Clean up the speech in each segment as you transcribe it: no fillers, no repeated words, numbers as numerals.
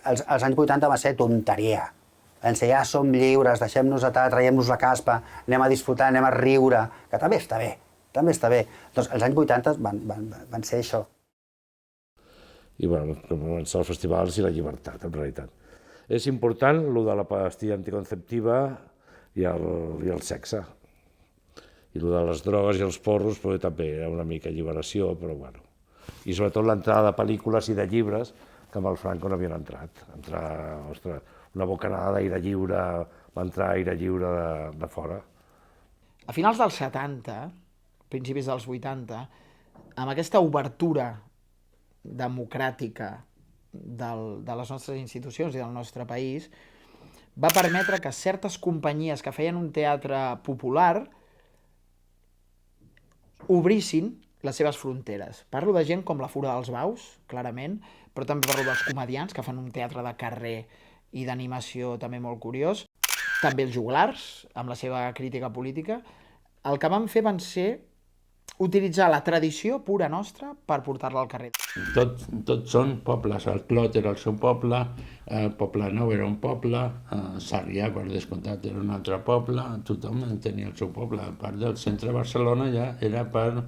els anys 80 va ser tonteria. Vam ser, ja som lliures, deixem-nos atar, traiem-nos la caspa, anem a disfrutar, anem a riure, que també està bé, també està bé. Doncs els anys 80 van ser això. I bueno, començar els festivals i la llibertat, en realitat. És important el de la pastilla anticonceptiva i el sexe. I el de les drogues i els porros també era una mica lliberació, però bueno. I sobretot l'entrada de pel·lícules i de llibres que amb el Franco no havien entrat. Ostres, una bocanada d'aire lliure, va entrar aire lliure de fora. A finals dels 70, principis dels 80, amb aquesta obertura democràtica de les nostres institucions i del nostre país, va permetre que certes companyies que feien un teatre popular obrissin les seves fronteres. Parlo de gent com la Fura dels Baus, clarament, però també parlo dels comediants que fan un teatre de carrer i d'animació també molt curiós. També els Joglars, amb la seva crítica política. El que van fer van ser utilitzar la tradició pura nostra per portar-la al carrer. Tots són pobles. El Clot era el seu poble, el Poblenou era un poble, Sarrià, per descomptat, era un altre poble, tothom tenia el seu poble. A part del centre de Barcelona ja era per,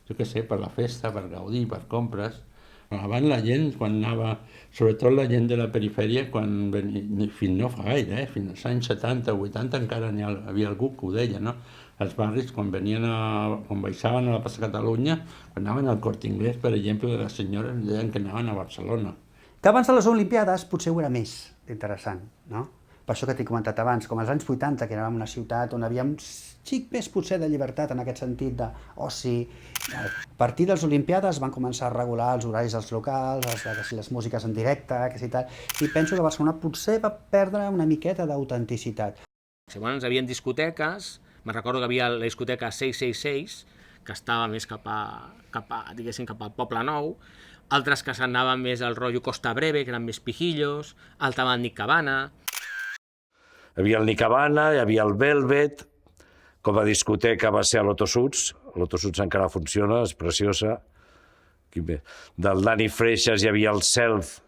jo què sé, per la festa, per gaudir, per compres. Abans la gent, quan anava, sobretot la gent de la perifèria, quan venia, fins no fa gaire, fins als anys 70 o 80 encara n'hi havia algú que ho deia, no? Els barris, quan baixaven a la plaça Catalunya, quan anaven al Corte Inglés, per exemple, les senyores deien que anaven a Barcelona. Que abans de les Olimpiades potser ho era més interessant, no? Per això que t'he comentat abans, com als anys 80, que érem una ciutat on havíem xic més potser de llibertat en aquest sentit d'oci. A partir de les Olimpiades van començar a regular els horaris dels locals, les músiques en directe, que si tal, i penso que Barcelona potser va perdre una miqueta d'autenticitat. Llavors hi havia discoteques, me'n recordo que hi havia la discoteca 666, que estava més cap al Poble Nou, altres que s'anaven més al rotllo Costa Breve, que eren més pijillos, altra banda Nick Cabana. Hi havia el Nick Cabana, hi havia el Velvet, com a discoteca va ser a l'Otosuts, l'Otosuts encara funciona, és preciosa. Del Dani Freixas hi havia el Self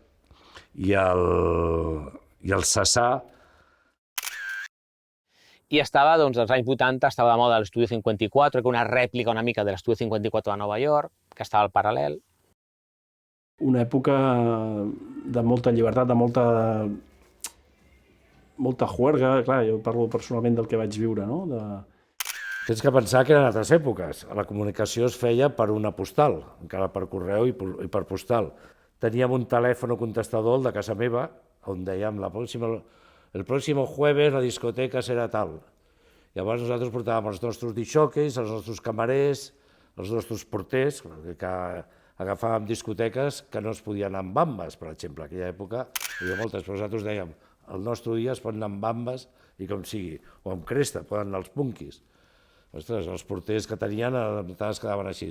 i el Sassà. I estava, doncs, als anys 80, estava de moda l'Estudio 54, que era una rèplica una mica de l'Estudio 54 de Nova York, que estava al paral·lel. Una època de molta llibertat, de molta juerga, clar, jo parlo personalment del que vaig viure, no? Tens que pensar que eren altres èpoques. La comunicació es feia per una postal, encara per correu i per postal. Teníem un telèfon contestador de casa meva, on dèiem el próximo jueves la discoteca serà tal. Llavors nosaltres portàvem els nostres discjòqueis, els nostres camarers, els nostres porters, que agafàvem discoteques que no es podien anar amb bambes, per exemple. En aquella època hi havia moltes, però nosaltres dèiem el nostre dia es pot anar amb bambes i com sigui, o amb cresta, poden anar els punquis. Ostres, els porters que tenien, es quedaven així.